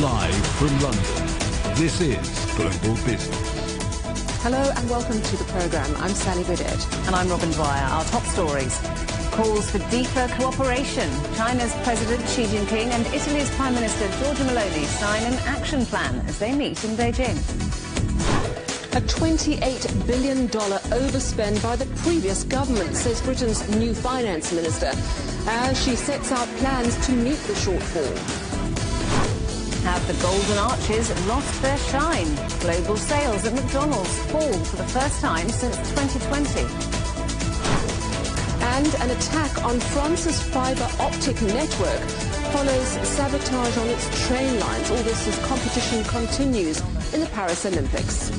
Live from London, this is Global Business. Hello and welcome to the programme. I'm Sally Burdett. And I'm Robin Dwyer. Our top stories. Calls for deeper cooperation. China's President Xi Jinping and Italy's Prime Minister Giorgia Meloni sign an action plan as they meet in Beijing. A $28 billion overspend by the previous government, says Britain's new finance minister, as she sets out plans to meet the shortfall. Have the Golden Arches lost their shine? Global sales at McDonald's fall for the first time since 2020. And an attack on France's fibre optic network follows sabotage on its train lines. All this as competition continues in the Paris Olympics.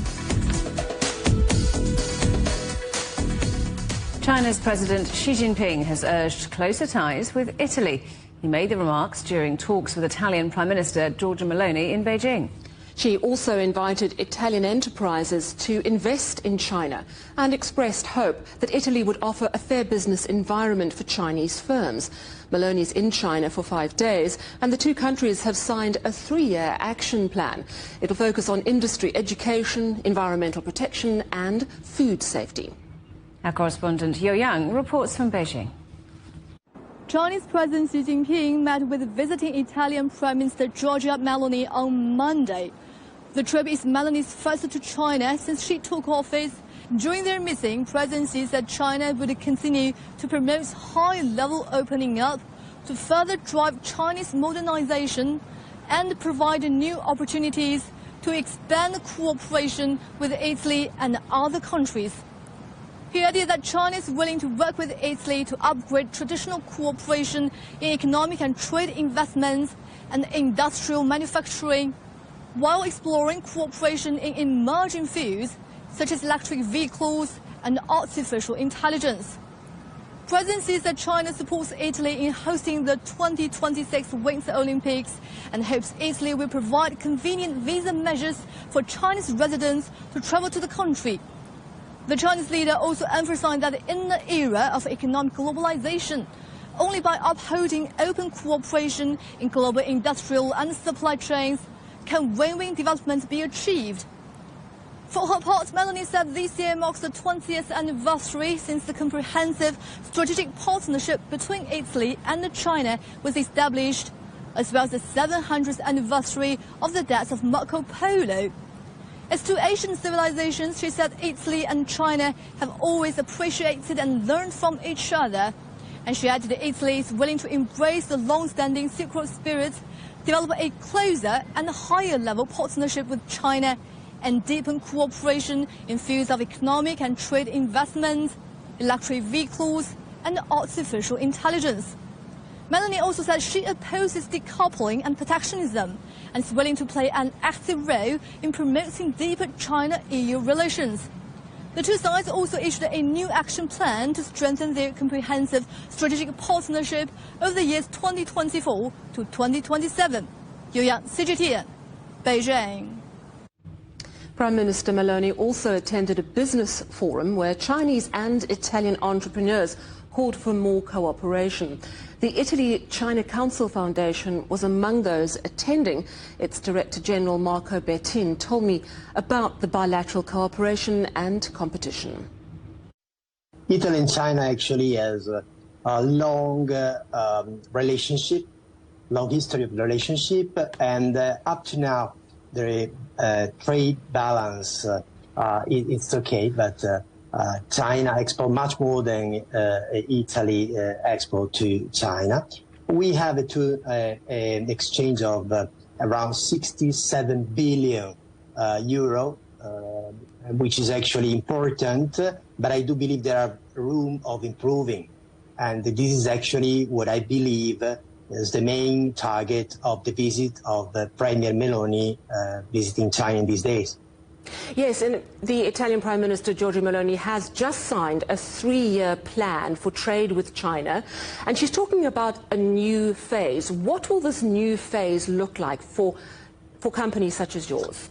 China's President Xi Jinping has urged closer ties with Italy. He made the remarks during talks with Italian Prime Minister Giorgia Meloni in Beijing. She also invited Italian enterprises to invest in China and expressed hope that Italy would offer a fair business environment for Chinese firms. Meloni's in China for 5 days, and the two countries have signed a 3-year action plan. It'll focus on industry, education, environmental protection and food safety. Our correspondent Yo Yang reports from Beijing. Chinese President Xi Jinping met with visiting Italian Prime Minister Giorgia Meloni on Monday. The trip is Meloni's first to China since she took office. During their meeting, President Xi said China would continue to promote high-level opening up to further drive Chinese modernization and provide new opportunities to expand cooperation with Italy and other countries. He added that China is willing to work with Italy to upgrade traditional cooperation in economic and trade investments and industrial manufacturing, while exploring cooperation in emerging fields such as electric vehicles and artificial intelligence. President Xi said China supports Italy in hosting the 2026 Winter Olympics and hopes Italy will provide convenient visa measures for Chinese residents to travel to the country. The Chinese leader also emphasized that in the era of economic globalization, only by upholding open cooperation in global industrial and supply chains can win-win development be achieved. For her part, Meloni said this year marks the 20th anniversary since the comprehensive strategic partnership between Italy and China was established, as well as the 700th anniversary of the death of Marco Polo. As two Asian civilizations, she said Italy and China have always appreciated and learned from each other. And she added that Italy is willing to embrace the long-standing Silk Road spirit, develop a closer and higher-level partnership with China, and deepen cooperation in fields of economic and trade investments, electric vehicles, and artificial intelligence. Meloni also said she opposes decoupling and protectionism and is willing to play an active role in promoting deeper China-EU relations. The two sides also issued a new action plan to strengthen their comprehensive strategic partnership over the years 2024 to 2027. Yo Yang, CGTN, Beijing. Prime Minister Meloni also attended a business forum where Chinese and Italian entrepreneurs called for more cooperation. The Italy-China Council Foundation was among those attending. Its Director General Marco Bettin told me about the bilateral cooperation and competition. Italy and China actually has a long relationship, long history of relationship, and up to now the trade balance it's okay, but China export much more than Italy export to China. We have an exchange of around 67 billion euro, which is actually important, but I do believe there are room of improving. And this is actually what I believe is the main target of the visit of Premier Meloni visiting China in these days. Yes, and the Italian Prime Minister Giorgia Meloni has just signed a 3-year plan for trade with China, and she's talking about a new phase. What will this new phase look like for companies such as yours?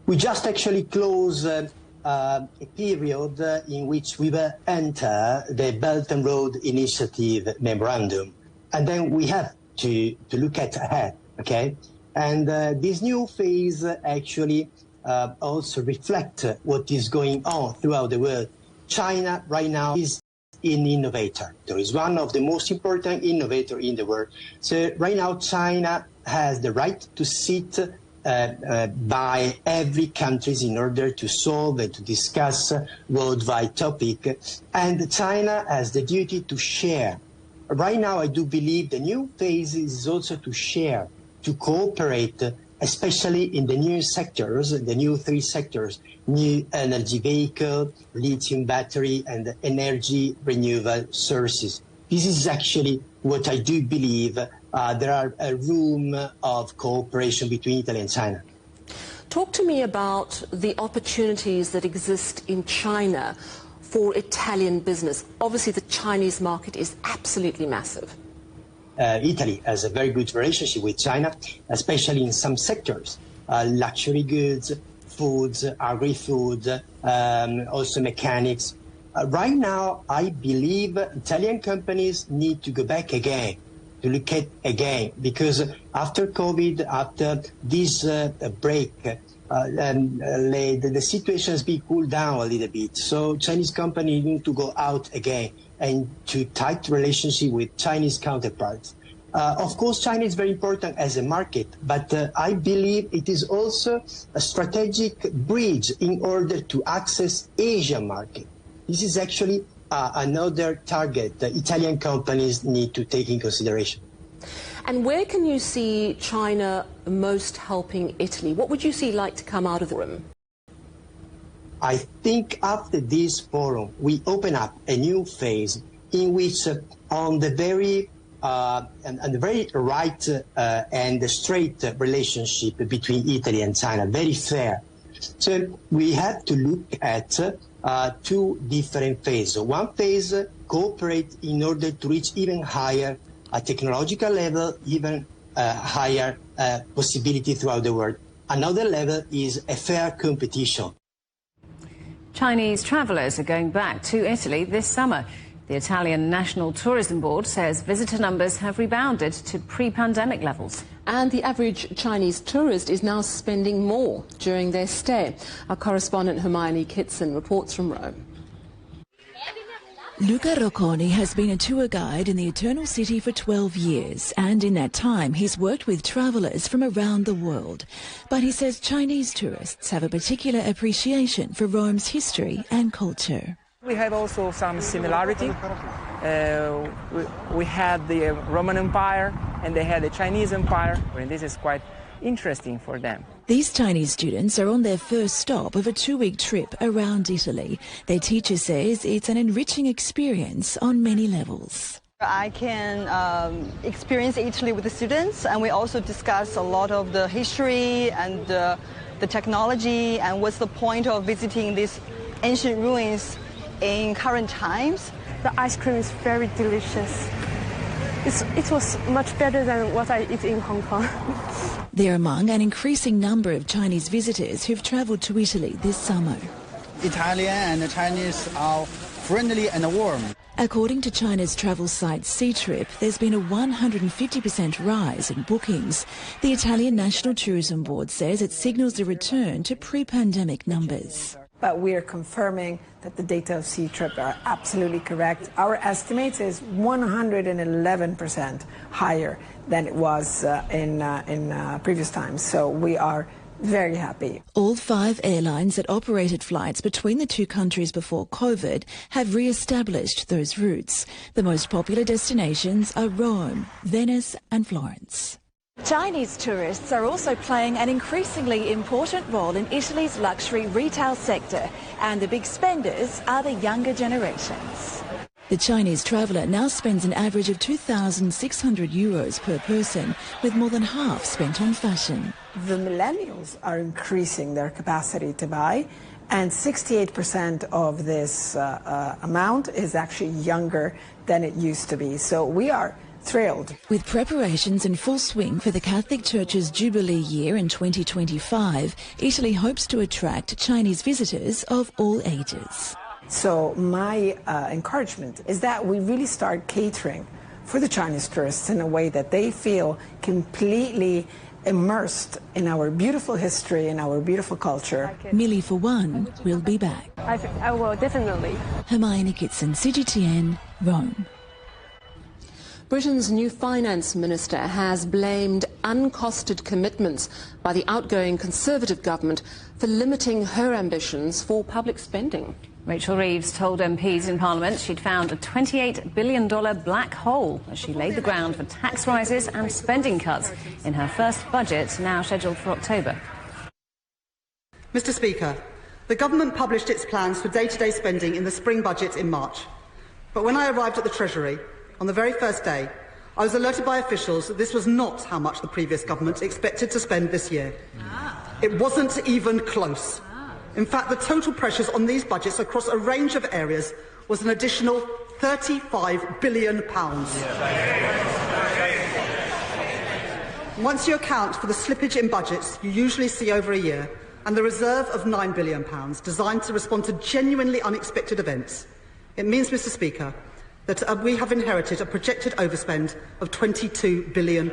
We just actually closed a period in which we will enter the Belt and Road Initiative memorandum, and then we have to look ahead okay? And this new phase actually also reflects what is going on throughout the world. China right now is an innovator. There is one of the most important innovators in the world. So right now China has the right to sit by every country in order to solve and to discuss worldwide topic. And China has the duty to share. Right now, I do believe the new phase is also to share, to cooperate, especially in the new sectors, the new three sectors, new energy vehicle, lithium battery, and energy renewable sources. This is actually what I do believe there are a room of cooperation between Italy and China. Talk to me about the opportunities that exist in China for Italian business. Obviously, the Chinese market is absolutely massive. Italy has a very good relationship with China, especially in some sectors, luxury goods, foods, agri-food, also mechanics. Right now, I believe Italian companies need to go back again, to look at again, because after COVID, after this break, the situation has been cooled down a little bit. So Chinese companies need to go out again and to tight relationship with Chinese counterparts. Of course, China is very important as a market, but I believe it is also a strategic bridge in order to access Asian market. This is actually another target that Italian companies need to take in consideration. And where can you see China most helping Italy? What would you see like to come out of the room? I think after this forum, we open up a new phase in which on the very right and straight relationship between Italy and China, very fair. So we have to look at two different phases. One phase, cooperate in order to reach even higher technological level, even higher possibility throughout the world. Another level is a fair competition. Chinese travellers are going back to Italy this summer. The Italian National Tourism Board says visitor numbers have rebounded to pre-pandemic levels. And the average Chinese tourist is now spending more during their stay. Our correspondent Hermione Kitson reports from Rome. Luca Rocconi has been a tour guide in the Eternal City for 12 years, and in that time he's worked with travellers from around the world. But he says Chinese tourists have a particular appreciation for Rome's history and culture. We have also some similarity. We had the Roman Empire and they had the Chinese Empire, and this is quite interesting for them. These Chinese students are on their first stop of a 2-week trip around Italy. Their teacher says it's an enriching experience on many levels. I can experience Italy with the students, and we also discuss a lot of the history and the technology and what's the point of visiting these ancient ruins in current times. The ice cream is very delicious. It was much better than what I eat in Hong Kong. They're among an increasing number of Chinese visitors who've travelled to Italy this summer. Italian and the Chinese are friendly and warm. According to China's travel site Ctrip, there's been a 150% rise in bookings. The Italian National Tourism Board says it signals a return to pre-pandemic numbers. But we are confirming that the data of Ctrip are absolutely correct. Our estimate is 111% higher than it was in previous times. So we are very happy. All 5 airlines that operated flights between the two countries before COVID have re-established those routes. The most popular destinations are Rome, Venice and Florence. Chinese tourists are also playing an increasingly important role in Italy's luxury retail sector, and the big spenders are the younger generations. The Chinese traveller now spends an average of €2,600 per person, with more than half spent on fashion. The millennials are increasing their capacity to buy, and 68% of this amount is actually younger than it used to be. So we are thrilled. With preparations in full swing for the Catholic Church's Jubilee year in 2025, Italy hopes to attract Chinese visitors of all ages. So my encouragement is that we really start catering for the Chinese tourists in a way that they feel completely immersed in our beautiful history and our beautiful culture. Millie, for one, will be back. I will, definitely. Hermione Kitson, CGTN, Rome. Britain's new finance minister has blamed uncosted commitments by the outgoing Conservative government for limiting her ambitions for public spending. Rachel Reeves told MPs in Parliament she'd found a $28 billion black hole as she laid the ground for tax rises and spending cuts in her first budget, now scheduled for October. Mr. Speaker, the government published its plans for day-to-day spending in the spring budget in March. But when I arrived at the Treasury on the very first day, I was alerted by officials that this was not how much the previous government expected to spend this year. It wasn't even close. In fact, the total pressures on these budgets across a range of areas was an additional £35 billion. Once you account for the slippage in budgets you usually see over a year and the reserve of £9 billion designed to respond to genuinely unexpected events, it means, Mr. Speaker, that we have inherited a projected overspend of £22 billion.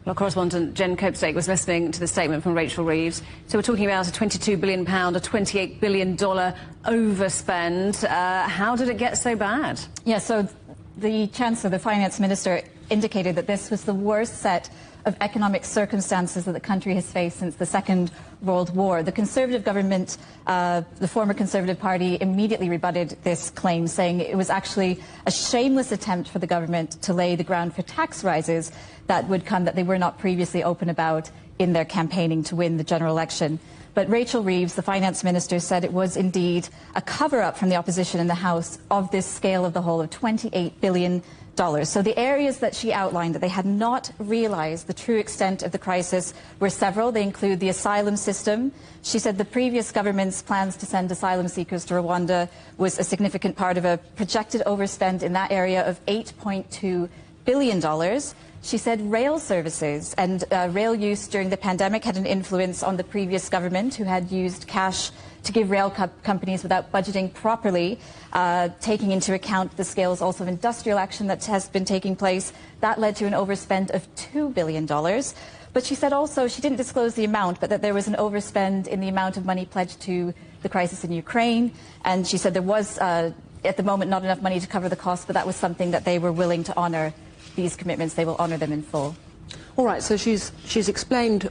Well, correspondent Jen Copestake was listening to the statement from Rachel Reeves. So we're talking about a £22 billion, a $28 billion overspend. How did it get so bad? Yeah, so the Chancellor, the Finance Minister, indicated that this was the worst set of economic circumstances that the country has faced since the Second World War. The Conservative government, the former Conservative Party, immediately rebutted this claim, saying it was actually a shameless attempt for the government to lay the ground for tax rises that would come that they were not previously open about in their campaigning to win the general election. But Rachel Reeves, the Finance Minister, said it was indeed a cover-up from the opposition in the House of this scale of the whole of $28 billion. So the areas that she outlined that they had not realised the true extent of the crisis were several. They include the asylum system. She said the previous government's plans to send asylum seekers to Rwanda was a significant part of a projected overspend in that area of $8.2 billion. She said rail services and rail use during the pandemic had an influence on the previous government, who had used cash to give rail companies without budgeting properly, taking into account the scales also of industrial action that has been taking place. That led to an overspend of $2 billion. But she said also, she didn't disclose the amount, but that there was an overspend in the amount of money pledged to the crisis in Ukraine. And she said there was, at the moment, not enough money to cover the cost, but that was something that they were willing to honour. These commitments, they will honour them in full. All right, so she's explained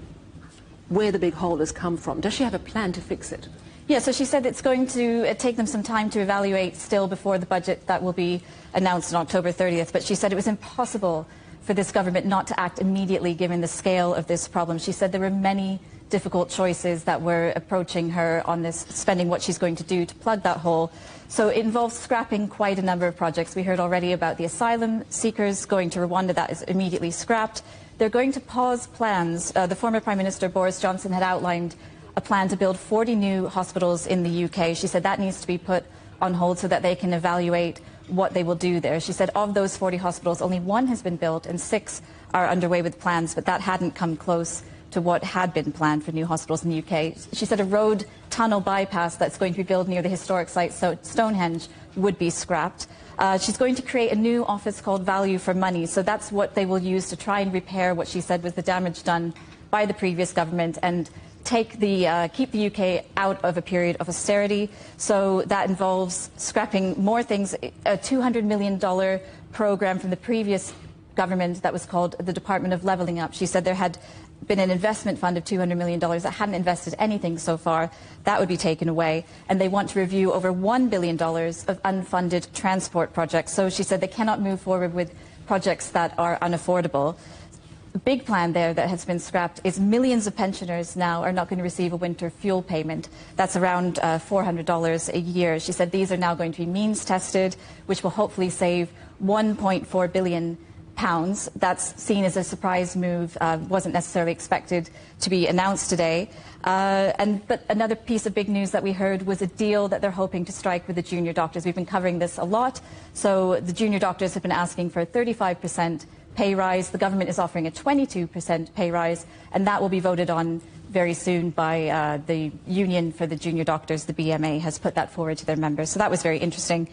where the big hole has come from. Does she have a plan to fix it? Yeah, so she said it's going to take them some time to evaluate still before the budget that will be announced on October 30th. But she said it was impossible for this government not to act immediately given the scale of this problem. She said there were many difficult choices that were approaching her on this, spending what she's going to do to plug that hole. So it involves scrapping quite a number of projects. We heard already about the asylum seekers going to Rwanda. That is immediately scrapped. They're going to pause plans. The former Prime Minister Boris Johnson had outlined a plan to build 40 new hospitals in the UK. She said that needs to be put on hold so that they can evaluate what they will do there. She said of those 40 hospitals, only one has been built and 6 are underway with plans, but that hadn't come close to what had been planned for new hospitals in the UK. She said a road tunnel bypass that's going to be built near the historic site, so Stonehenge, would be scrapped. She's going to create a new office called Value for Money, so that's what they will use to try and repair what she said was the damage done by the previous government and keep the UK out of a period of austerity. So that involves scrapping more things, a $200 million program from the previous government that was called the Department of Levelling Up. She said there had been an investment fund of $200 million that hadn't invested anything so far. That would be taken away. And they want to review over $1 billion of unfunded transport projects. So she said they cannot move forward with projects that are unaffordable. The big plan there that has been scrapped is millions of pensioners now are not going to receive a winter fuel payment. That's around $400 a year. She said these are now going to be means tested, which will hopefully save £1.4 billion. That's seen as a surprise move, wasn't necessarily expected to be announced today. But another piece of big news that we heard was a deal that they're hoping to strike with the junior doctors. We've been covering this a lot. So the junior doctors have been asking for a 35% pay rise. The government is offering a 22% pay rise, and that will be voted on very soon by the Union for the Junior Doctors, the BMA, has put that forward to their members. So that was very interesting.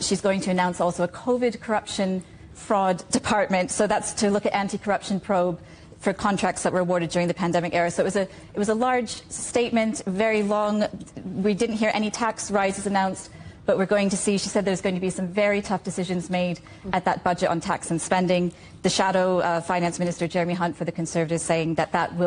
She's going to announce also a COVID corruption fraud department. So that's to look at anti-corruption probe for contracts that were awarded during the pandemic era. So it was a large statement, very long. We didn't hear any tax rises announced, but we're going to see, she said there's going to be some very tough decisions made at that budget on tax and spending. The shadow finance minister, Jeremy Hunt, for the Conservatives, saying that that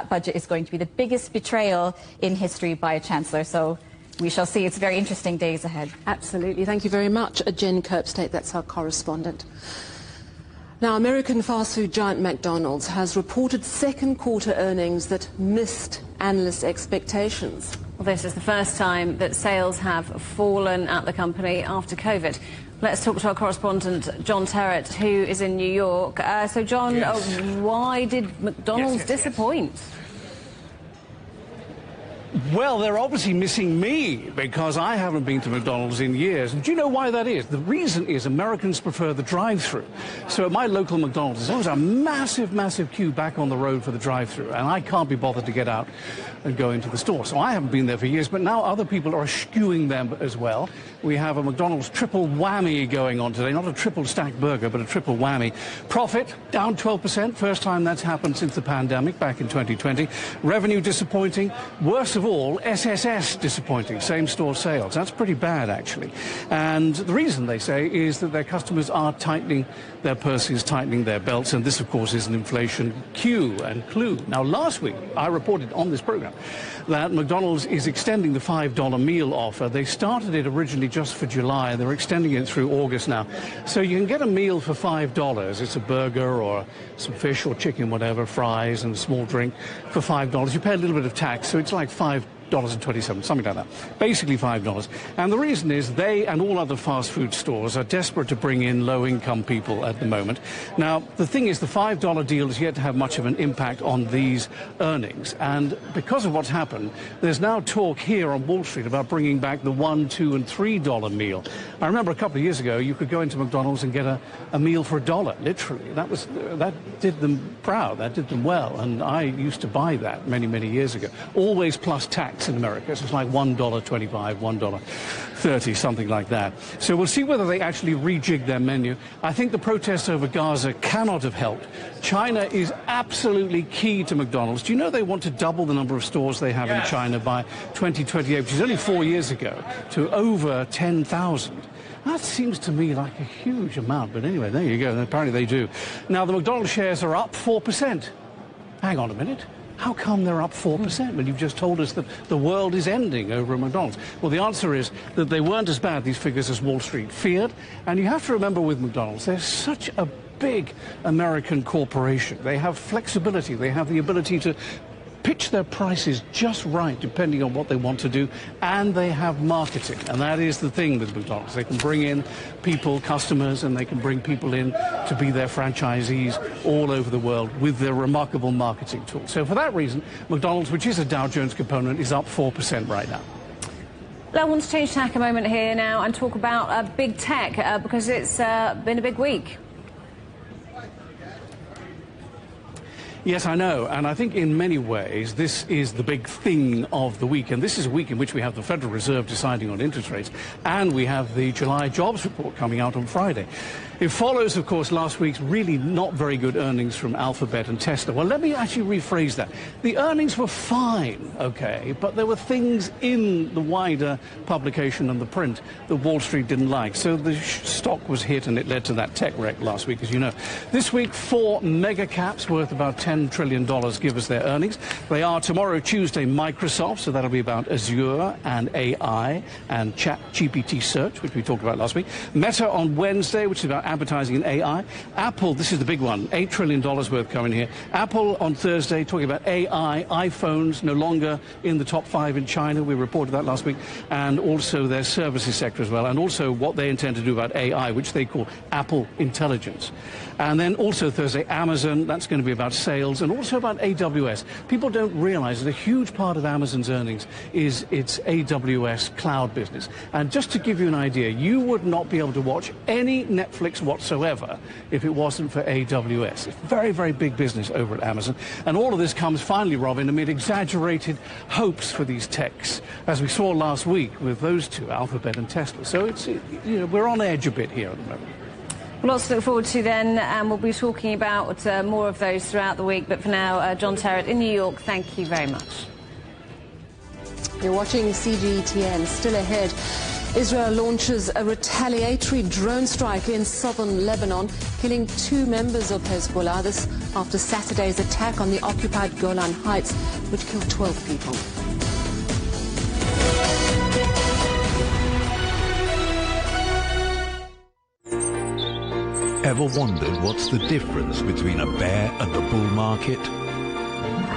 budget is going to be the biggest betrayal in history by a chancellor. So we shall see. It's very interesting days ahead. Absolutely. Thank you very much, Jen Kirpstate. That's our correspondent. Now, American fast food giant McDonald's has reported second quarter earnings that missed analyst expectations. Well, this is the first time that sales have fallen at the company after COVID. Let's talk to our correspondent, John Terrett, who is in New York. So, John, why did McDonald's disappoint? Well, they're obviously missing me because I haven't been to McDonald's in years. And do you know why that is? The reason is Americans prefer the drive-thru. So at my local McDonald's, there's always a massive, massive queue back on the road for the drive-thru. And I can't be bothered to get out and go into the store. So I haven't been there for years, but now other people are eschewing them as well. We have a McDonald's triple whammy going on today. Not a triple stacked burger, but a triple whammy. Profit down 12%. First time that's happened since the pandemic back in 2020. Revenue disappointing. Worse of all, SSS disappointing, same-store sales. That's pretty bad, actually. And the reason, they say, is that their customers are tightening their purses, tightening their belts, and this, of course, is an inflation cue and clue. Now, last week, I reported on this program that McDonald's is extending the $5 meal offer. They started it originally just for July. They're extending it through August now. So you can get a meal for $5. It's a burger or some fish or chicken, whatever, fries and a small drink for $5. You pay a little bit of tax, so it's like $5.27, something like that. Basically $5. And the reason is they and all other fast food stores are desperate to bring in low-income people at the moment. Now, the thing is, the $5 deal is yet to have much of an impact on these earnings. And because of what's happened, there's now talk here on Wall Street about bringing back the $1, $2, and $3 meal. I remember a couple of years ago, you could go into McDonald's and get a meal for $1, literally. That did them proud. That did them well. And I used to buy that many, many years ago. Always plus tax in America. So it's like $1.25, $1.30, something like that. So we'll see whether they actually rejig their menu. I think the protests over Gaza cannot have helped. China is absolutely key to McDonald's. Do you know they want to double the number of stores they have in China by 2028, which is only 4 years ago, to over 10,000? That seems to me like a huge amount. But anyway, there you go. Apparently they do. Now, the McDonald's shares are up 4%. Hang on a minute. How come they're up 4% when you've just told us that the world is ending over at McDonald's? Well, the answer is that they weren't as bad, these figures, as Wall Street feared. And you have to remember with McDonald's, they're such a big American corporation. They have flexibility. They have the ability to pitch their prices just right, depending on what they want to do, and they have marketing. And that is the thing with McDonald's. They can bring in people, customers, and they can bring people in to be their franchisees all over the world with their remarkable marketing tools. So for that reason, McDonald's, which is a Dow Jones component, is up 4% right now. I want to change tack a moment here now and talk about big tech, because it's been a big week. Yes, I know, and I think in many ways this is the big thing of the week, and this is a week in which we have the Federal Reserve deciding on interest rates, and we have the July jobs report coming out on Friday. It follows, of course, last week's really not very good earnings from Alphabet and Tesla. Well, let me actually rephrase that. The earnings were fine, okay, but there were things in the wider publication and the print that Wall Street didn't like. So the stock was hit, and it led to that tech wreck last week, as you know. This week, 4 mega caps worth about $10 trillion give us their earnings. They are tomorrow, Tuesday, Microsoft, so that'll be about Azure and AI and ChatGPT search, which we talked about last week. Meta on Wednesday, which is about advertising and AI. Apple, this is the big one, $8 trillion worth coming here. Apple on Thursday, talking about AI, iPhones no longer in the top 5 in China. We reported that last week. And also their services sector as well. And also what they intend to do about AI, which they call Apple Intelligence. And then also Thursday, Amazon, that's going to be about sales sales and also about AWS. People don't realize that a huge part of Amazon's earnings is its AWS cloud business. And just to give you an idea, you would not be able to watch any Netflix whatsoever if it wasn't for AWS. It's very, very big business over at Amazon. And all of this comes finally, Robin, amid exaggerated hopes for these techs, as we saw last week with those two, Alphabet and Tesla. So it's, we're on edge a bit here at the moment. Well, lots to look forward to then, and we'll be talking about more of those throughout the week. But for now, John Terrett in New York, thank you very much. You're watching CGTN. Still ahead, Israel launches a retaliatory drone strike in southern Lebanon, killing 2 members of Hezbollah. This after Saturday's attack on the occupied Golan Heights, which killed 12 people. Ever wondered what's the difference between a bear and a bull market?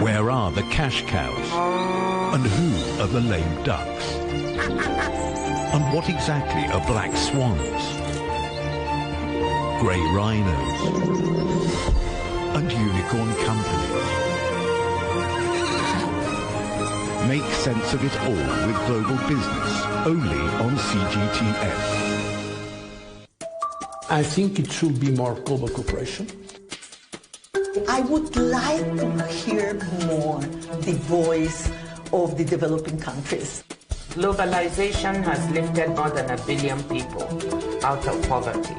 Where are the cash cows? And who are the lame ducks? And what exactly are black swans? Grey rhinos? And unicorn companies? Make sense of it all with Global Business, only on CGTN. I think it should be more global cooperation. I would like to hear more the voice of the developing countries. Globalization has lifted more than 1 billion people out of poverty.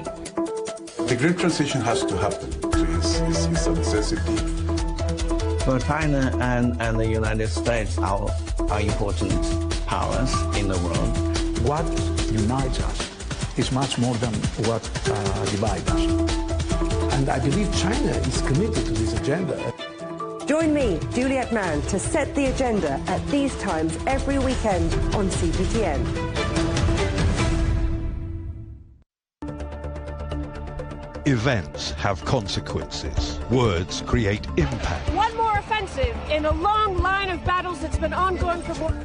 The great transition has to happen. It's a necessity. Well, China and the United States are important powers in the world. What unites us is much more than what divides us. And I believe China is committed to this agenda. Join me, Juliet Mann, to set the agenda at these times every weekend on CGTN. Events have consequences. Words create impact. One more offensive in a long line of battles that's been ongoing for more.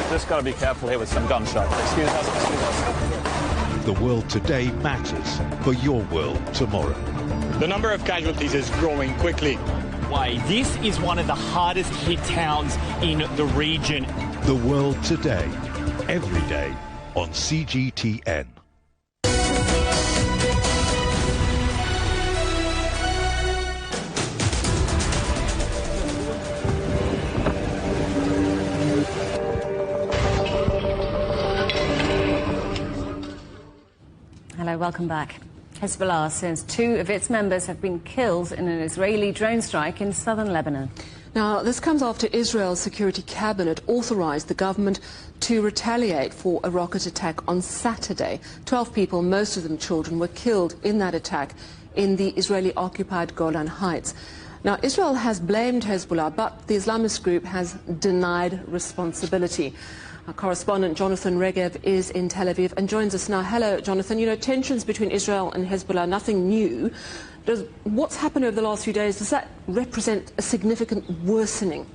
Just got to be careful here with some gunshots. Excuse us. The world today matters for your world tomorrow. The number of casualties is growing quickly. Why, this is one of the hardest hit towns in the region. The world today, every day on CGTN. Hello, welcome back. Hezbollah says 2 of its members have been killed in an Israeli drone strike in southern Lebanon. Now, this comes after Israel's security cabinet authorized the government to retaliate for a rocket attack on Saturday. 12 people, most of them children, were killed in that attack in the Israeli-occupied Golan Heights. Now, Israel has blamed Hezbollah, but the Islamist group has denied responsibility. Our correspondent Jonathan Regev is in Tel Aviv and joins us now. Hello, Jonathan. You know, tensions between Israel and Hezbollah, nothing new. What's happened over the last few days, does that represent a significant worsening?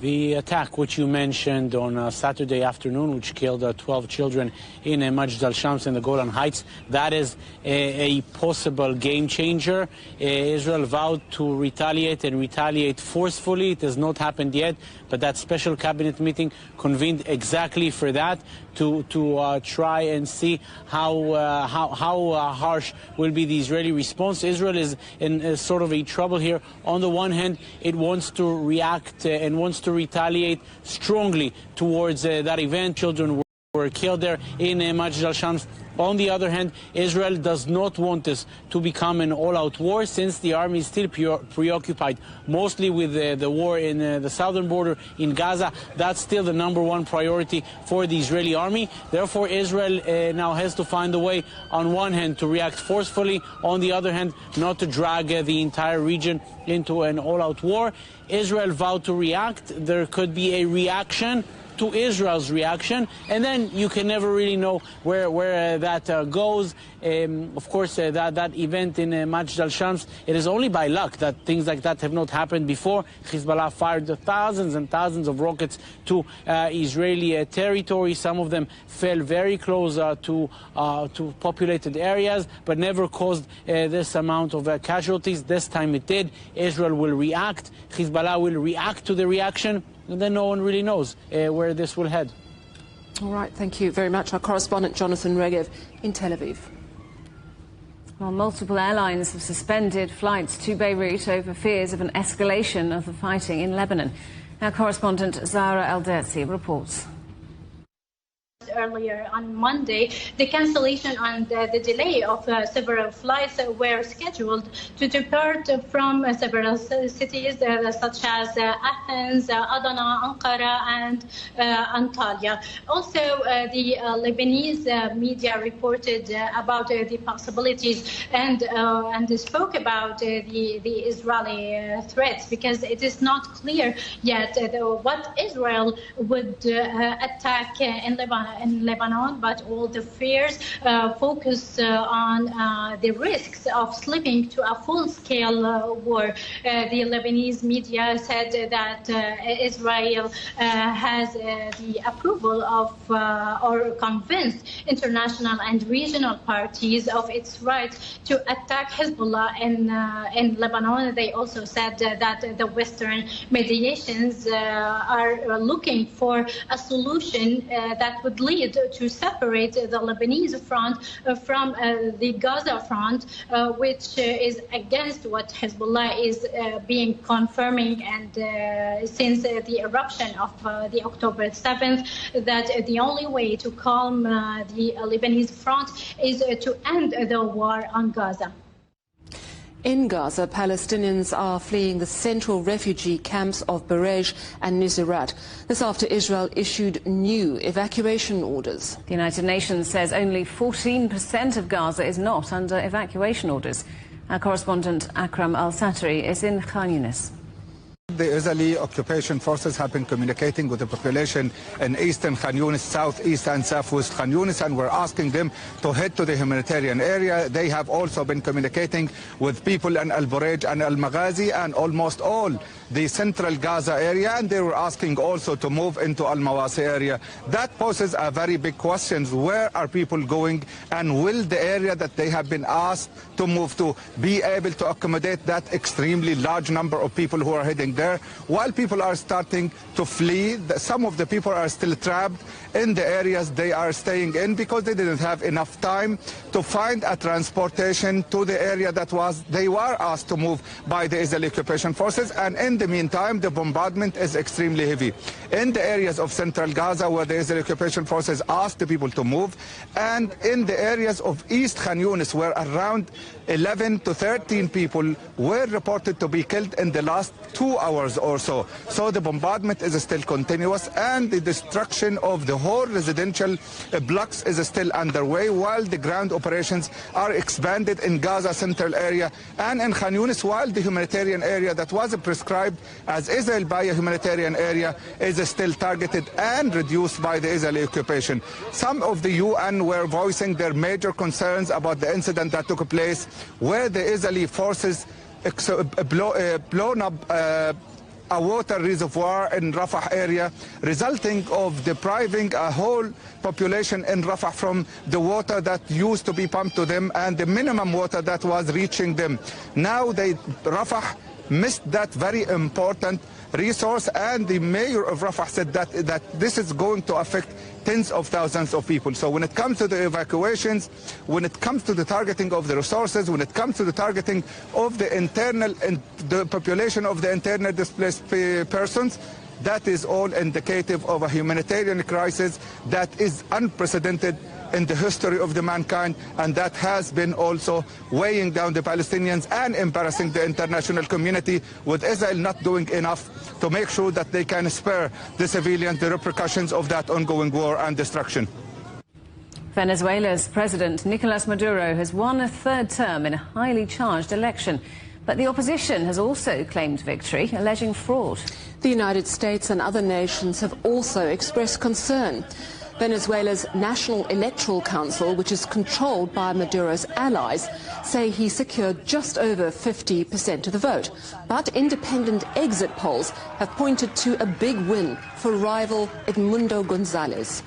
The attack which you mentioned on Saturday afternoon, which killed 12 children in Majd al-Shams in the Golan Heights, that is a possible game changer. Israel vowed to retaliate and retaliate forcefully. It has not happened yet, but that special cabinet meeting convened exactly for that, to try and see how harsh will be the Israeli response. Israel is in sort of a trouble here. On the one hand, it wants to react and wants to retaliate strongly towards that event. Children were killed there in Majd al-Shams. On the other hand, Israel does not want this to become an all-out war, since the army is still preoccupied mostly with the war in the southern border in Gaza. That's still the #1 priority for the Israeli army. Therefore, Israel now has to find a way, on one hand, to react forcefully, on the other hand, not to drag the entire region into an all-out war. Israel vowed to react. There could be a reaction to Israel's reaction, and then you can never really know where that goes. Of course, that event in Majd al-Shams, it is only by luck that things like that have not happened before. Hezbollah fired thousands and thousands of rockets to Israeli territory. Some of them fell very close to populated areas, but never caused this amount of casualties. This time it did. Israel will react. Hezbollah will react to the reaction, and then no one really knows where this will head. All right, thank you very much. Our correspondent Jonathan Regev in Tel Aviv. Well, multiple airlines have suspended flights to Beirut over fears of an escalation of the fighting in Lebanon. Our correspondent Zara Elderzi reports. Earlier on Monday, the cancellation and the delay of several flights were scheduled to depart from several cities such as Athens, Adana, Ankara and Antalya. Also, the Lebanese media reported about the possibilities and spoke about the Israeli threats, because it is not clear yet what Israel would attack in Lebanon, but all the fears focus on the risks of slipping to a full-scale war. The Lebanese media said that Israel has the approval of or convinced international and regional parties of its right to attack Hezbollah in Lebanon. They also said that the Western mediations are looking for a solution that would lead to separate the Lebanese front from the Gaza front, which is against what Hezbollah is being confirming, and since the eruption of the October 7th, that the only way to calm the Lebanese front is to end the war on Gaza. In Gaza, Palestinians are fleeing the central refugee camps of Barej and Nuseirat. This after Israel issued new evacuation orders. The United Nations says only 14% of Gaza is not under evacuation orders. Our correspondent Akram Al-Satri is in Khan Yunis. The Israeli occupation forces have been communicating with the population in eastern Khan Yunis, southeast and southwest Khan Yunis, and we're asking them to head to the humanitarian area. They have also been communicating with people in Al-Burej and Al-Maghazi and almost all the central Gaza area, and they were asking also to move into Al-Mawasi area. That poses a very big question. Where are people going, and will the area that they have been asked to move to be able to accommodate that extremely large number of people who are heading there? While people are starting to flee, some of the people are still trapped in the areas they are staying in because they didn't have enough time to find a transportation to the area that they were asked to move by the Israeli occupation forces. And in the meantime, the bombardment is extremely heavy in the areas of central Gaza where the Israeli occupation forces asked the people to move, and in the areas of East Khan Yunis where around 11 to 13 people were reported to be killed in the last 2 hours or so. So the bombardment is still continuous, and the destruction of the whole residential blocks is still underway, while the ground operations are expanded in Gaza central area and in Khan Yunis, while the humanitarian area that was prescribed as Israel by a humanitarian area is still targeted and reduced by the Israeli occupation. Some of the UN were voicing their major concerns about the incident that took place where the Israeli forces blown up a water reservoir in Rafah area, resulting of depriving a whole population in Rafah from the water that used to be pumped to them and the minimum water that was reaching them. Now Rafah missed that very important resource, and the mayor of Rafah said that this is going to affect tens of thousands of people. So when it comes to the evacuations, when it comes to the targeting of the resources, when it comes to the targeting of the internal and the population of the internal displaced persons, that is all indicative of a humanitarian crisis that is unprecedented in the history of the mankind, and that has been also weighing down the Palestinians and embarrassing the international community, with Israel not doing enough to make sure that they can spare the civilians the repercussions of that ongoing war and destruction. Venezuela's President Nicolas Maduro has won a third term in a highly charged election. But the opposition has also claimed victory, alleging fraud. The United States and other nations have also expressed concern. Venezuela's National Electoral Council, which is controlled by Maduro's allies, say he secured just over 50% of the vote. But independent exit polls have pointed to a big win for rival Edmundo González.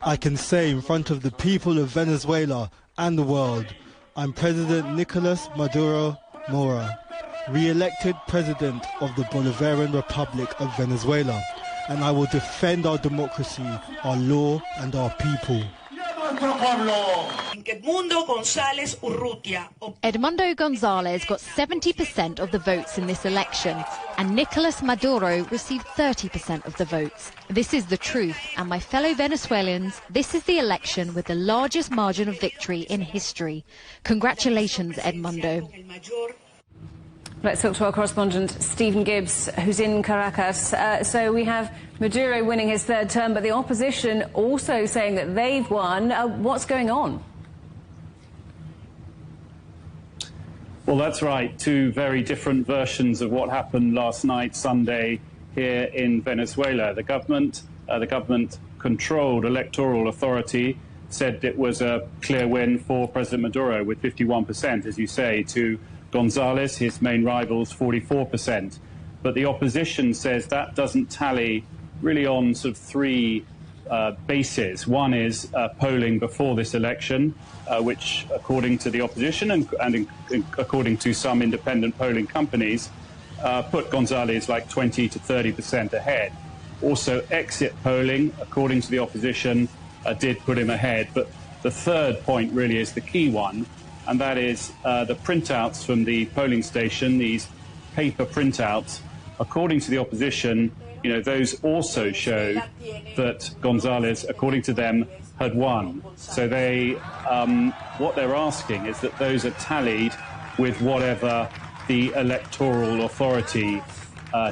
I can say in front of the people of Venezuela and the world, I'm President Nicolas Maduro Mora, re-elected President of the Bolivarian Republic of Venezuela, and I will defend our democracy, our law and our people. Edmundo González got 70% of the votes in this election, and Nicolas Maduro received 30% of the votes. This is the truth, and my fellow Venezuelans, this is the election with the largest margin of victory in history. Congratulations, Edmundo. Let's talk to our correspondent, Stephen Gibbs, who's in Caracas. So we have Maduro winning his third term, but the opposition also saying that they've won. What's going on? Well, that's right. Two very different versions of what happened last night, Sunday, here in Venezuela. The government-controlled electoral authority said it was a clear win for President Maduro with 51%, as you say, to González, his main rivals, 44%. But the opposition says that doesn't tally really on sort of three bases. One is polling before this election, which, according to the opposition and according to some independent polling companies, put González like 20 to 30% ahead. Also, exit polling, according to the opposition, did put him ahead. But the third point really is the key one, and that is the printouts from the polling station, these paper printouts. According to the opposition, you know, those also show that González, according to them, had won. So they, what they're asking is that those are tallied with whatever the electoral authority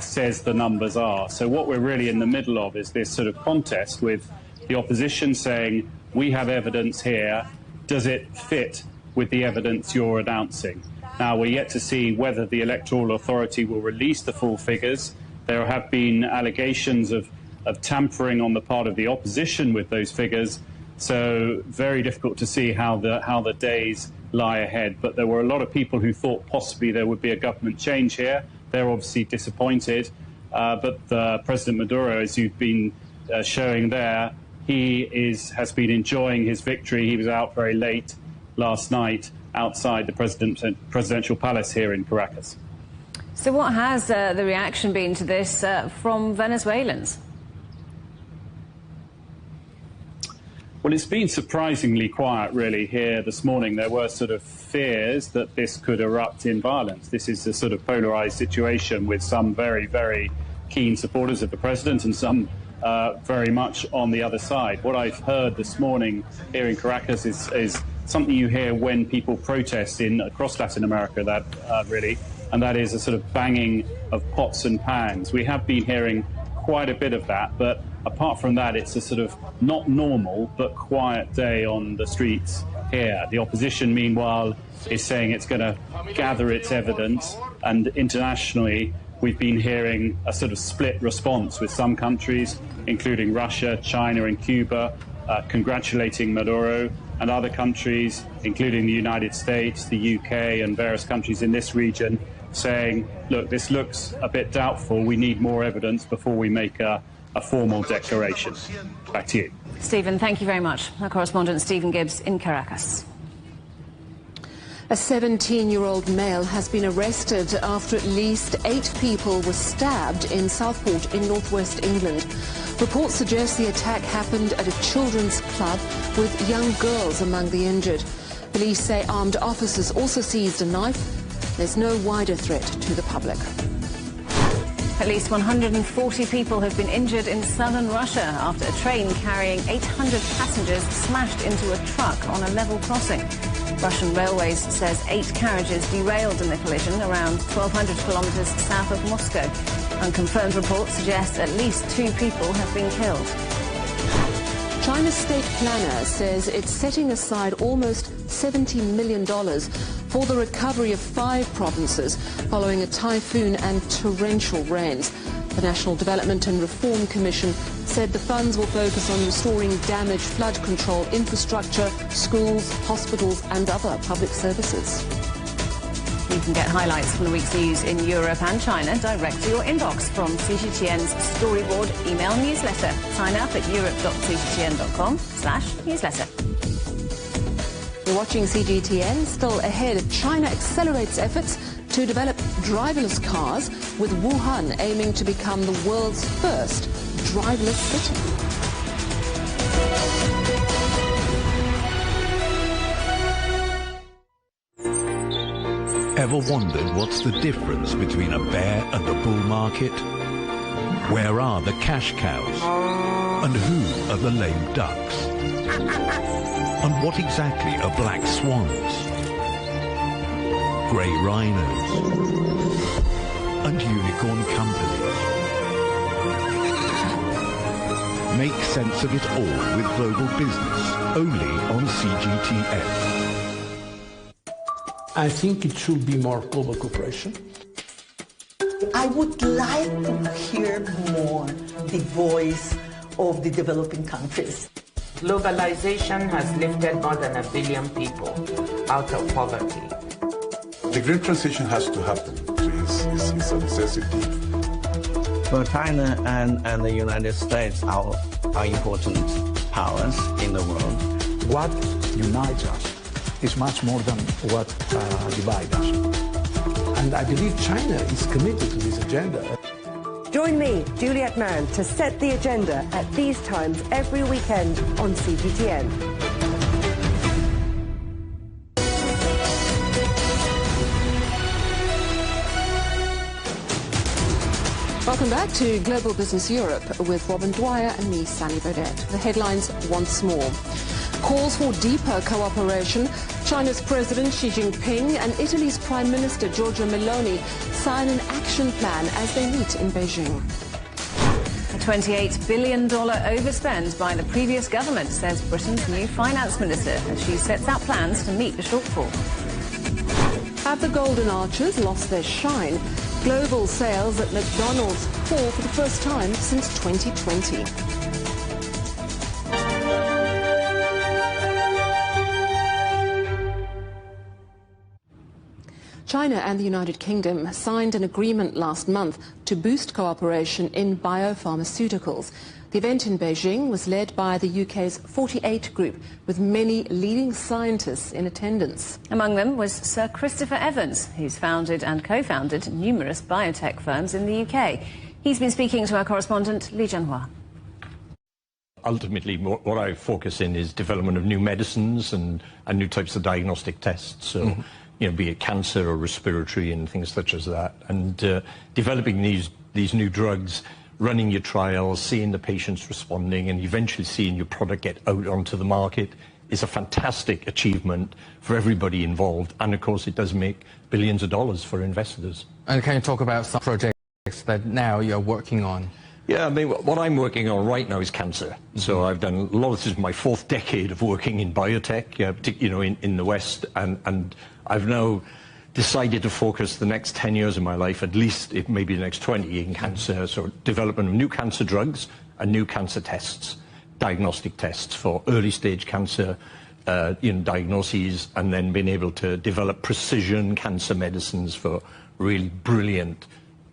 says the numbers are. So what we're really in the middle of is this sort of contest with the opposition saying, we have evidence here, does it fit with the evidence you're announcing? Now, we're yet to see whether the electoral authority will release the full figures. There have been allegations of tampering on the part of the opposition with those figures, so very difficult to see how the days lie ahead. But there were a lot of people who thought possibly there would be a government change here. They're obviously disappointed, but President Maduro, as you've been showing there, he has been enjoying his victory. He was out very late last night outside the presidential palace here in Caracas. So what has the reaction been to this from Venezuelans? Well, it's been surprisingly quiet, really, here this morning. There were sort of fears that this could erupt in violence. This is a sort of polarized situation with some very, very keen supporters of the president and some very much on the other side. What I've heard this morning here in Caracas is something you hear when people protest across Latin America, that really, and that is a sort of banging of pots and pans. We have been hearing quite a bit of that, but apart from that, it's a sort of not normal but quiet day on the streets here. The opposition, meanwhile, is saying it's going to gather its evidence, and internationally we've been hearing a sort of split response with some countries, including Russia, China and Cuba, congratulating Maduro, and other countries, including the United States, the UK and various countries in this region, saying, look, this looks a bit doubtful, we need more evidence before we make a formal declaration. Back to you. Stephen, thank you very much. Our correspondent Stephen Gibbs in Caracas. A 17-year-old male has been arrested after at least 8 people were stabbed in Southport in northwest England. Reports suggest the attack happened at a children's club with young girls among the injured. Police say armed officers also seized a knife. There's no wider threat to the public. At least 140 people have been injured in southern Russia after a train carrying 800 passengers smashed into a truck on a level crossing. Russian Railways says 8 carriages derailed in the collision around 1,200 kilometers south of Moscow. Unconfirmed reports suggest at least 2 people have been killed. China's state planner says it's setting aside almost $70 million for the recovery of 5 provinces following a typhoon and torrential rains. The National Development and Reform Commission said the funds will focus on restoring damaged flood control infrastructure, schools, hospitals and other public services. You can get highlights from the week's news in Europe and China direct to your inbox from CGTN's Storyboard email newsletter. Sign up at europe.cgtn.com/newsletter. You're watching CGTN. Still ahead, China accelerates efforts to develop driverless cars, with Wuhan aiming to become the world's first driverless city. Ever wondered what's the difference between a bear and a bull market? Where are the cash cows? And who are the lame ducks? And what exactly are black swans? Grey rhinos? And unicorn companies? Make sense of it all with Global Business, only on CGTN. I think it should be more global cooperation. I would like to hear more the voice of the developing countries. Globalization has lifted more than 1 billion people out of poverty. The green transition has to happen. It's a necessity. For China and the United States are important powers in the world. What unites us is much more than what divides us. And I believe China is committed to this agenda. Join me, Juliet Mann, to set the agenda at these times every weekend on CGTN. Welcome back to Global Business Europe with Robin Dwyer and me, Sally Baudet. The headlines once more. Calls for deeper cooperation. China's President Xi Jinping and Italy's Prime Minister Giorgia Meloni sign an action plan as they meet in Beijing. A $28 billion overspend by the previous government, says Britain's new finance minister, as she sets out plans to meet the shortfall. Have the Golden Arches lost their shine? Global sales at McDonald's fall for the first time since 2020. China and the United Kingdom signed an agreement last month to boost cooperation in biopharmaceuticals. The event in Beijing was led by the UK's 48 Group, with many leading scientists in attendance. Among them was Sir Christopher Evans, who's founded and co-founded numerous biotech firms in the UK. He's been speaking to our correspondent, Li Jianhua. Ultimately, what I focus in is development of new medicines and new types of diagnostic tests. So, you know, be it cancer or respiratory and things such as that. And developing these new drugs, running your trials, seeing the patients responding, and eventually seeing your product get out onto the market is a fantastic achievement for everybody involved. And of course, it does make billions of dollars for investors. And can you talk about some projects that now you're working on? Yeah, I mean, what I'm working on right now is cancer. So I've done a lot of this is my 4th decade of working in biotech, you know, in the West, and I've now decided to focus the next 10 years of my life, at least maybe the next 20, in cancer. So development of new cancer drugs and new cancer tests, diagnostic tests for early stage cancer, diagnoses, and then being able to develop precision cancer medicines for really brilliant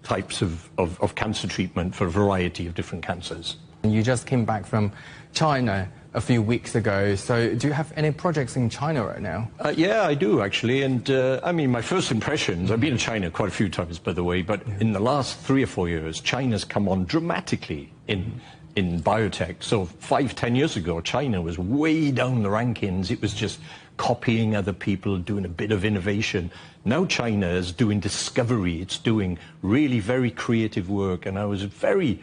types of cancer treatment for a variety of different cancers. You just came back from China a few weeks ago, so do you have any projects in China right now? Yeah, I do actually, and I mean, my first impressions, I've been in China quite a few times, by the way, but in the last 3 or 4 years, China's come on dramatically in biotech. So 5-10 years ago, China was way down the rankings. It was just copying other people, doing a bit of innovation. Now China is doing discovery. It's doing really very creative work, and I was very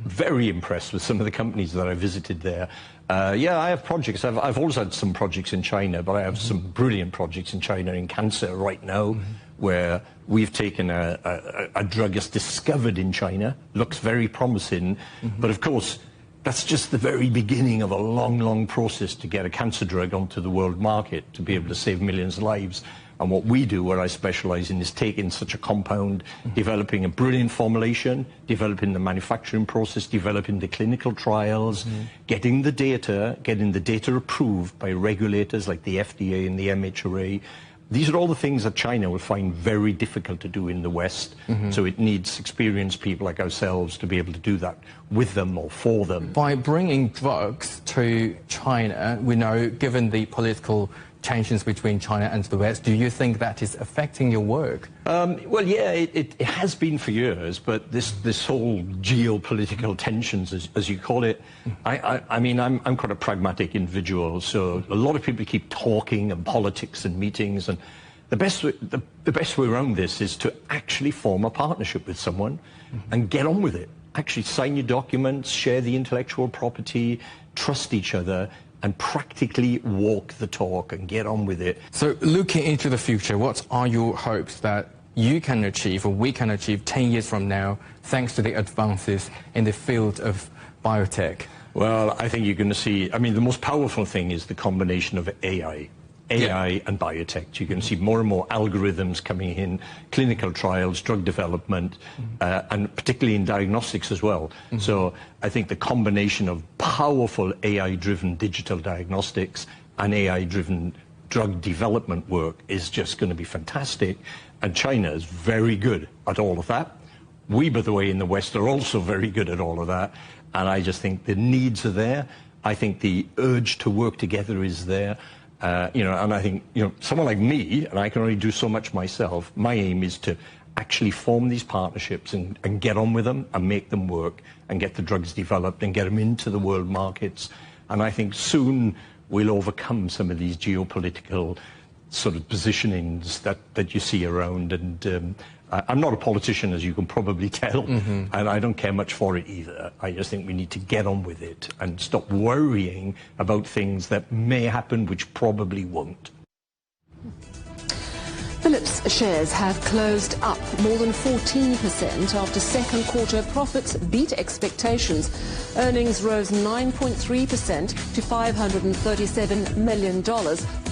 impressed with some of the companies that I visited there. Yeah, I have projects. I've always had some projects in China, but I have some brilliant projects in China in cancer right now, where we've taken a drug that's discovered in China, looks very promising, but of course, that's just the very beginning of a long, long process to get a cancer drug onto the world market, to be able to save millions of lives. And what we do, what I specialize in, is taking such a compound, developing a brilliant formulation, developing the manufacturing process, developing the clinical trials, getting the data approved by regulators like the FDA and the MHRA. These are all the things that China will find very difficult to do in the West. So it needs experienced people like ourselves to be able to do that with them or for them. By bringing drugs to China, we know, given the political tensions between China and the West, do you think that is affecting your work? Well, yeah, it has been for years, but this whole geopolitical tensions, as you call it, I mean, I'm quite a pragmatic individual, so a lot of people keep talking and politics and meetings, and the best way around this is to actually form a partnership with someone and get on with it. Actually sign your documents, share the intellectual property, trust each other, and practically walk the talk and get on with it. So looking into the future, what are your hopes that you can achieve or we can achieve 10 years from now thanks to the advances in the field of biotech? Well, I think you're going to see, I mean, the most powerful thing is the combination of AI and biotech. You can see more and more algorithms coming in, clinical trials, drug development, and particularly in diagnostics as well. So I think the combination of powerful AI-driven digital diagnostics and AI-driven drug development work is just going to be fantastic. And China is very good at all of that. We, by the way, in the West are also very good at all of that. And I just think the needs are there. I think the urge to work together is there. You know, and I think, you know, someone like me, and I can only do so much myself, my aim is to actually form these partnerships and get on with them and make them work and get the drugs developed and get them into the world markets. And I think soon we'll overcome some of these geopolitical sort of positionings that you see around. And I'm not a politician, as you can probably tell, and I don't care much for it either. I just think we need to get on with it and stop worrying about things that may happen, which probably won't. Philips shares have closed up more than 14% after second quarter profits beat expectations. Earnings rose 9.3% to $537 million,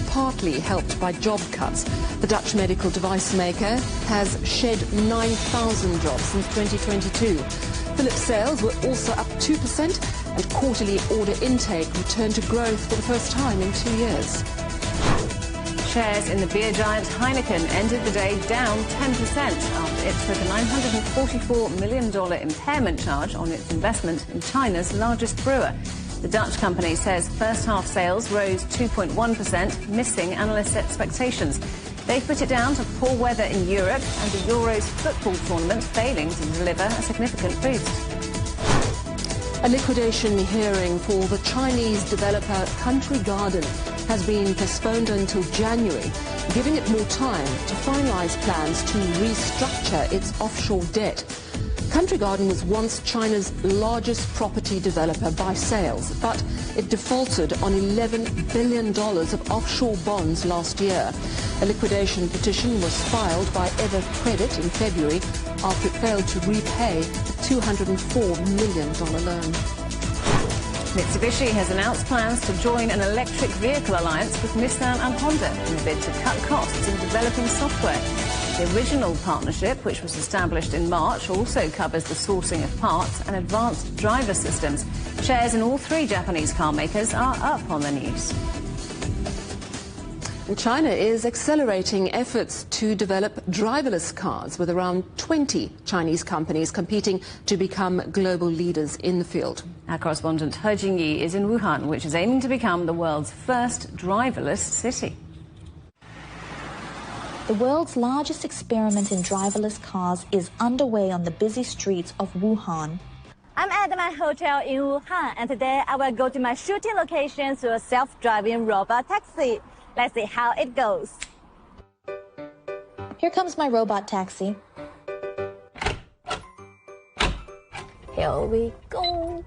partly helped by job cuts. The Dutch medical device maker has shed 9,000 jobs since 2022. Philips sales were also up 2%, and quarterly order intake returned to growth for the first time in 2 years. Shares in the beer giant Heineken ended the day down 10% after it took a $944 million impairment charge on its investment in China's largest brewer. The Dutch company says first-half sales rose 2.1%, missing analysts' expectations. They've put it down to poor weather in Europe and the Euros football tournament failing to deliver a significant boost. A liquidation hearing for the Chinese developer Country Garden has been postponed until January, giving it more time to finalize plans to restructure its offshore debt. Country Garden was once China's largest property developer by sales, but it defaulted on $11 billion of offshore bonds last year. A liquidation petition was filed by Evercredit in February after it failed to repay a $204 million loan. Mitsubishi has announced plans to join an electric vehicle alliance with Nissan and Honda in a bid to cut costs in developing software. The original partnership, which was established in March, also covers the sourcing of parts and advanced driver systems. Shares in all three Japanese car makers are up on the news. China is accelerating efforts to develop driverless cars, with around 20 Chinese companies competing to become global leaders in the field. Our correspondent He Jingyi is in Wuhan, which is aiming to become the world's first driverless city. The world's largest experiment in driverless cars is underway on the busy streets of Wuhan. I'm at my hotel in Wuhan, and today I will go to my shooting location through a self-driving robot taxi. Let's see how it goes. Here comes my robot taxi. Here we go.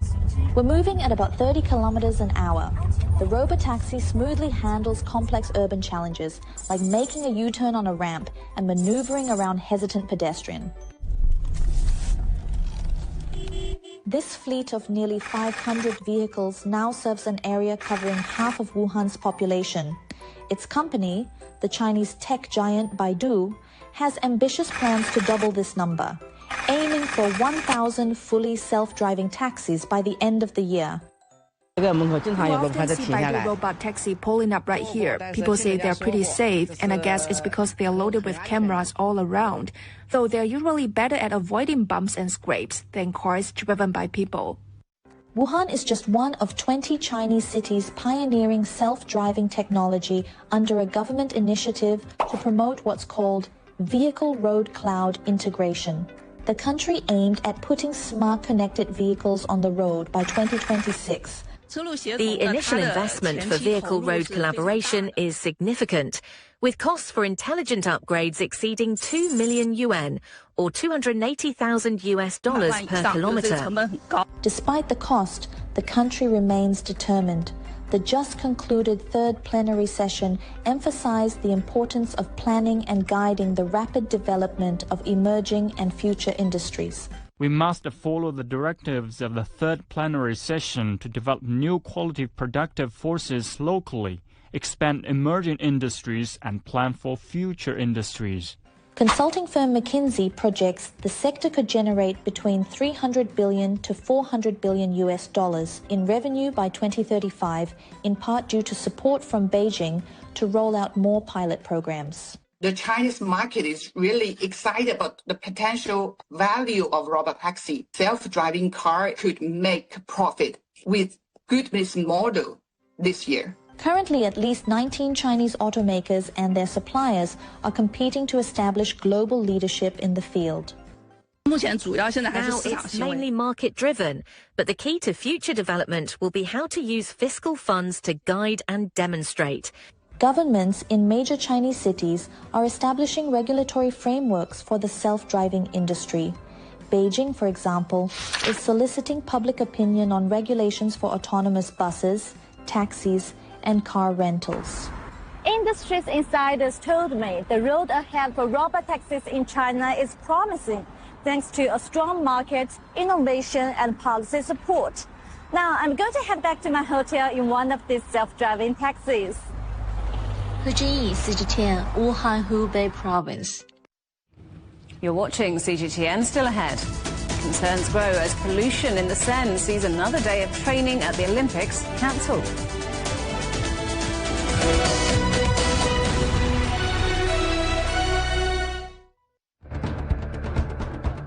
We're moving at about 30 kilometers an hour. The robotaxi smoothly handles complex urban challenges, like making a U-turn on a ramp and maneuvering around hesitant pedestrian. This fleet of nearly 500 vehicles now serves an area covering half of Wuhan's population. Its company, the Chinese tech giant Baidu, has ambitious plans to double this number, aiming for 1,000 fully self-driving taxis by the end of the year. You often see Baidu robot taxi pulling up right here. People say they're pretty safe, and I guess it's because they're loaded with cameras all around, though they're usually better at avoiding bumps and scrapes than cars driven by people. Wuhan is just one of 20 Chinese cities pioneering self-driving technology under a government initiative to promote what's called vehicle road cloud integration. The country aimed at putting smart connected vehicles on the road by 2026. The initial investment for vehicle road collaboration is significant, with costs for intelligent upgrades exceeding 2 million yuan, or $280,000 per kilometre. Despite the cost, the country remains determined. The just concluded third plenary session emphasized the importance of planning and guiding the rapid development of emerging and future industries. We must follow the directives of the third plenary session to develop new quality productive forces locally, expand emerging industries, and plan for future industries. Consulting firm McKinsey projects the sector could generate between $300 billion to $400 billion in revenue by 2035, in part due to support from Beijing to roll out more pilot programs. The Chinese market is really excited about the potential value of robotaxi. Self-driving car could make profit with good business model this year. Currently, at least 19 Chinese automakers and their suppliers are competing to establish global leadership in the field. Now it's mainly market-driven, but the key to future development will be how to use fiscal funds to guide and demonstrate. Governments in major Chinese cities are establishing regulatory frameworks for the self-driving industry. Beijing, for example, is soliciting public opinion on regulations for autonomous buses, taxis, and car rentals. Industry insiders told me the road ahead for robotaxis in China is promising, thanks to a strong market, innovation, and policy support. Now, I'm going to head back to my hotel in one of these self-driving taxis. 何君毅，CGTN， Wuhan Hubei Province. You're watching CGTN. Still ahead. Concerns grow as pollution in the Seine sees another day of training at the Olympics cancelled.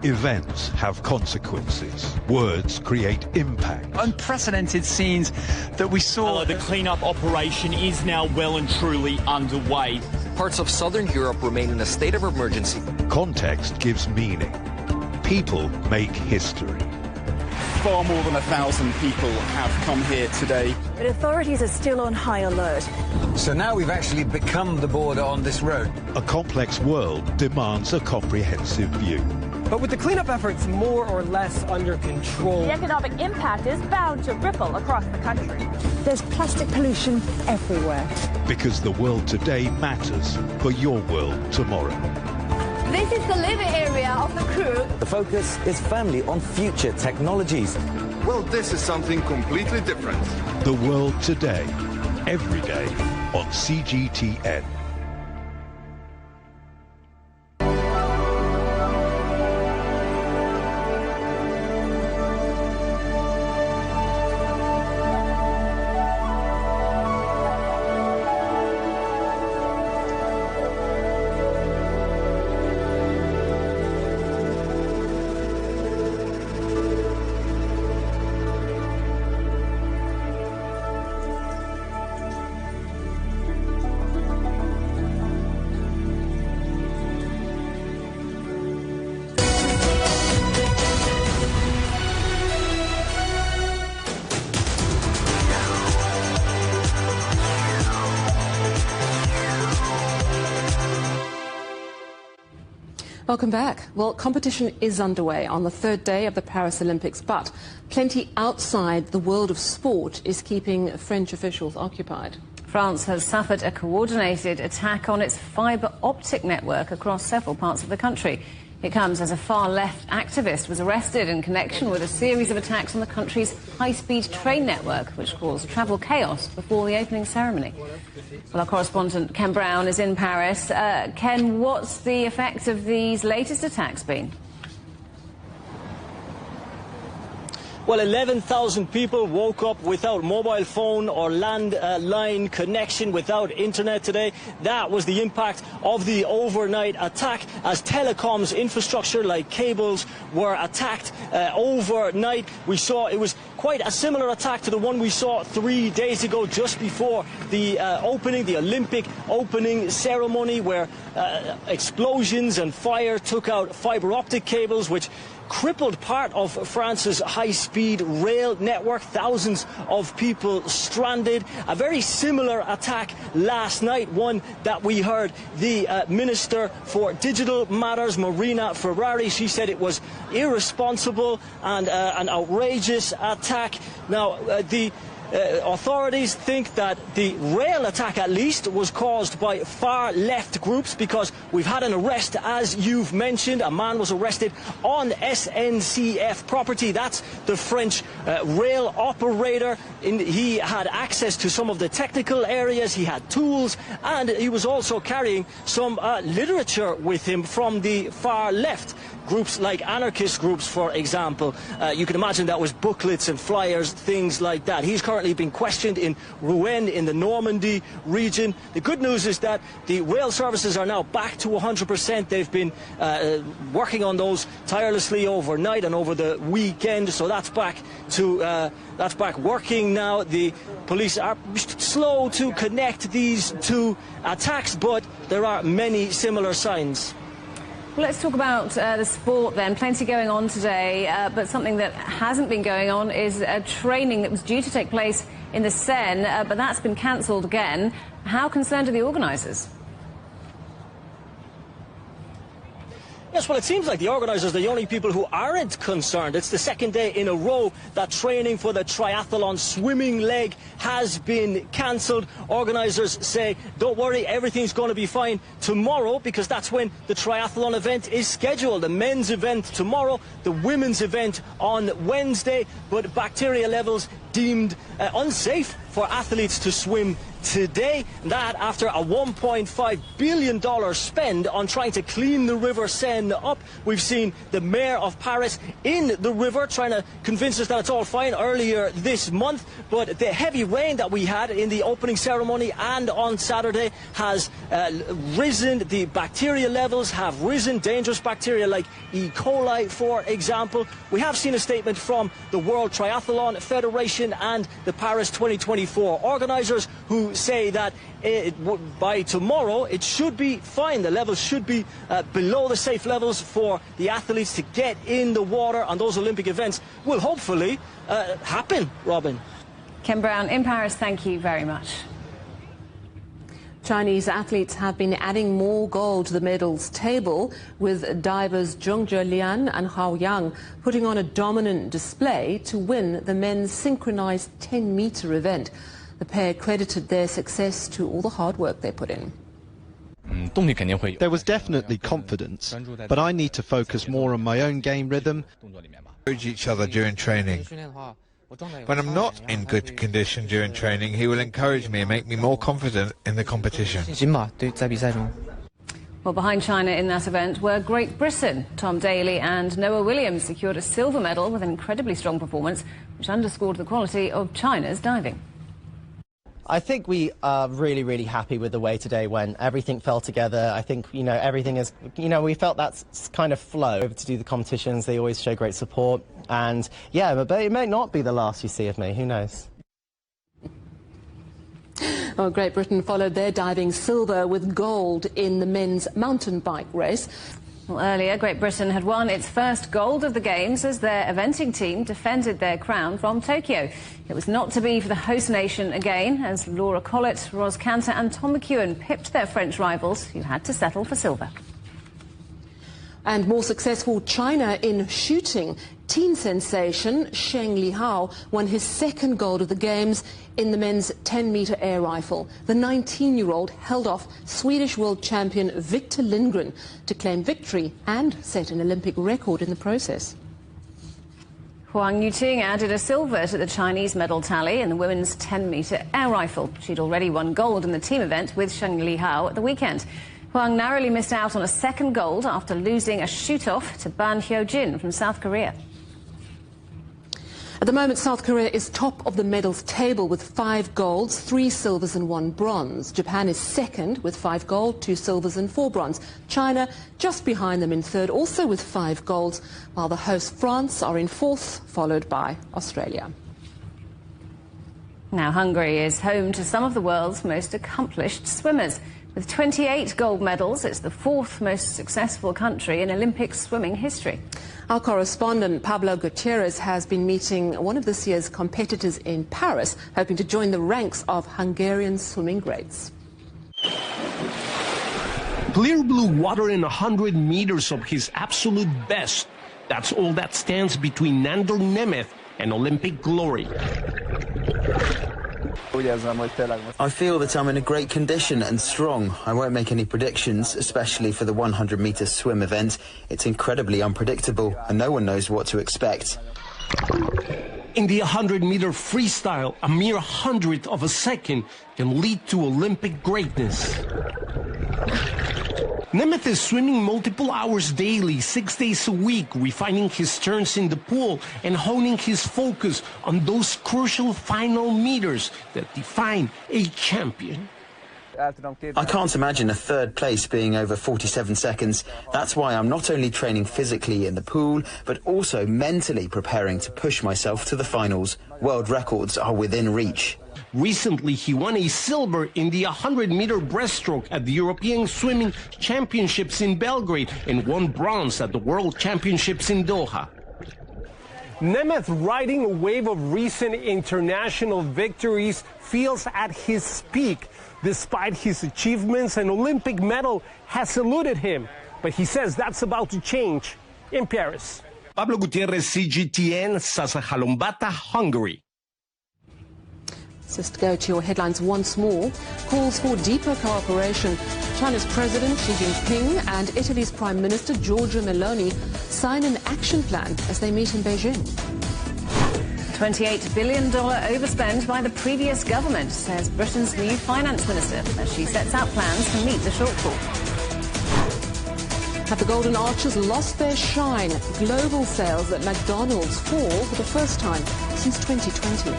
Events have consequences. Words create impact. Unprecedented scenes that we saw. The clean-up operation is now well and truly underway. Parts of southern Europe remain in a state of emergency. Context gives meaning. People make history. Far more than 1,000 people have come here today. But authorities are still on high alert. So now we've actually become the border on this road. A complex world demands a comprehensive view. But with the cleanup efforts more or less under control, the economic impact is bound to ripple across the country. There's plastic pollution everywhere. Because the world today matters for your world tomorrow. This is the living area of the crew. The focus is firmly on future technologies. Well, this is something completely different. The world today, every day on CGTN. Welcome back. Well, competition is underway on the third day of the Paris Olympics, but plenty outside the world of sport is keeping French officials occupied. France has suffered a coordinated attack on its fibre optic network across several parts of the country. It comes as a far-left activist was arrested in connection with a series of attacks on the country's high-speed train network, which caused travel chaos before the opening ceremony. Well, our correspondent Ken Brown is in Paris. Ken, what's the effect of these latest attacks been? Well, 11,000 people woke up without mobile phone or landline connection, without internet today. That was the impact of the overnight attack, as telecoms infrastructure like cables were attacked overnight. We saw it was quite a similar attack to the one we saw 3 days ago, just before the the Olympic opening ceremony, where explosions and fire took out fiber optic cables, which crippled part of France's high-speed rail network. Thousands of people stranded. A very similar attack last night, one that we heard the Minister for Digital Matters, Marina Ferrari. She said it was irresponsible and an outrageous attack. Now, authorities think that the rail attack, at least, was caused by far-left groups, because we've had an arrest, as you've mentioned. A man was arrested on SNCF property. That's the French rail operator. He had access to some of the technical areas. He had tools, and he was also carrying some literature with him from the far-left. Groups like anarchist groups, for example. You can imagine that was booklets and flyers, things like that. He's currently being questioned in Rouen in the Normandy region. The good news is that the rail services are now back to 100%. They've been working on those tirelessly overnight and over the weekend, so that's back working now. The police are slow to connect these two attacks, but there are many similar signs. Well, let's talk about the sport then. Plenty going on today, but something that hasn't been going on is a training that was due to take place in the Seine, but that's been cancelled again. How concerned are the organisers? Yes, well, it seems like the organisers are the only people who aren't concerned. It's the second day in a row that training for the triathlon swimming leg has been cancelled. Organisers say, don't worry, everything's going to be fine tomorrow, because that's when the triathlon event is scheduled. The men's event tomorrow, the women's event on Wednesday, but bacteria levels deemed unsafe for athletes to swim today. That after a $1.5 billion spend on trying to clean the River Seine up. We've seen the mayor of Paris in the river trying to convince us that it's all fine earlier this month. But the heavy rain that we had in the opening ceremony and on Saturday has risen. The bacteria levels have risen. Dangerous bacteria like E. coli, for example. We have seen a statement from the World Triathlon Federation and the Paris 2024 organisers, who say that by tomorrow it should be fine. The levels should be below the safe levels for the athletes to get in the water, and those Olympic events will hopefully happen. Robin. Ken Brown in Paris, thank you very much. Chinese athletes have been adding more gold to the medals table, with divers Zhongzhe Lian and Hao Yang putting on a dominant display to win the men's synchronized 10-meter event. The pair credited their success to all the hard work they put in. There was definitely confidence, but I need to focus more on my own game rhythm. Encourage each other during training. When I'm not in good condition during training, he will encourage me and make me more confident in the competition. Well, behind China in that event were Great Britain. Tom Daley and Noah Williams secured a silver medal with an incredibly strong performance, which underscored the quality of China's diving. I think we are really, really happy with the way today went. Everything fell together. I think, everything is, we felt that's kind of flow. Over to do the competitions, they always show great support. And, yeah, but it may not be the last you see of me. Who knows? Well, Great Britain followed their diving silver with gold in the men's mountain bike race. Well, earlier, Great Britain had won its first gold of the Games as their eventing team defended their crown from Tokyo. It was not to be for the host nation again, as Laura Collett, Ros Cantor and Tom McEwen pipped their French rivals, who had to settle for silver. And more successful China in shooting. Teen sensation Sheng Lihao won his second gold of the Games in the men's 10-meter air rifle. The 19-year-old held off Swedish world champion Victor Lindgren to claim victory and set an Olympic record in the process. Huang Yuting added a silver to the Chinese medal tally in the women's 10-meter air rifle. She'd already won gold in the team event with Sheng Lihao at the weekend. Huang narrowly missed out on a second gold after losing a shoot-off to Ban Hyojin from South Korea. At the moment, South Korea is top of the medals table with 5 golds, 3 silvers and 1 bronze. Japan is second with 5 gold, 2 silvers and 4 bronze. China just behind them in third, also with 5 golds, while the host France are in fourth, followed by Australia. Now, Hungary is home to some of the world's most accomplished swimmers. With 28 gold medals, it's the 4th most successful country in Olympic swimming history. Our correspondent Pablo Gutierrez has been meeting one of this year's competitors in Paris, hoping to join the ranks of Hungarian swimming greats. Clear blue water in 100 meters of his absolute best. That's all that stands between Nandor Nemeth and Olympic glory. I feel that I'm in a great condition and strong. I won't make any predictions, especially for the 100-meter swim event. It's incredibly unpredictable and no one knows what to expect. In the 100-meter freestyle, a mere 100th of a second can lead to Olympic greatness. Nemeth is swimming multiple hours daily, 6 days a week, refining his turns in the pool and honing his focus on those crucial final meters that define a champion. I can't imagine a third place being over 47 seconds. That's why I'm not only training physically in the pool, but also mentally preparing to push myself to the finals. World records are within reach. Recently, he won a silver in the 100-meter breaststroke at the European Swimming Championships in Belgrade and won bronze at the World Championships in Doha. Nemeth, riding a wave of recent international victories, feels at his peak. Despite his achievements, an Olympic medal has eluded him. But he says that's about to change in Paris. Pablo Gutierrez, CGTN, Százhalombatta, Hungary. Just to go to your headlines once more. Calls for deeper cooperation. China's President Xi Jinping and Italy's Prime Minister Giorgia Meloni sign an action plan as they meet in Beijing. $28 billion overspend by the previous government, says Britain's new finance minister, as she sets out plans to meet the shortfall. Have the Golden Arches lost their shine? Global sales at McDonald's fall for the first time since 2020.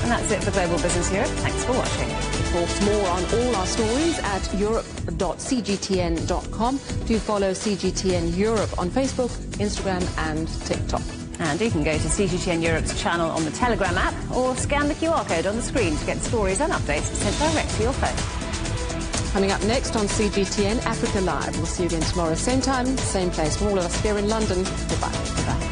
And that's it for Global Business Europe. Thanks for watching. Of course, more on all our stories at europe.cgtn.com. Do follow CGTN Europe on Facebook, Instagram and TikTok. And you can go to CGTN Europe's channel on the Telegram app or scan the QR code on the screen to get stories and updates sent direct to your phone. Coming up next on CGTN Africa Live. We'll see you again tomorrow, same time, same place. From all of us here in London, goodbye. Goodbye.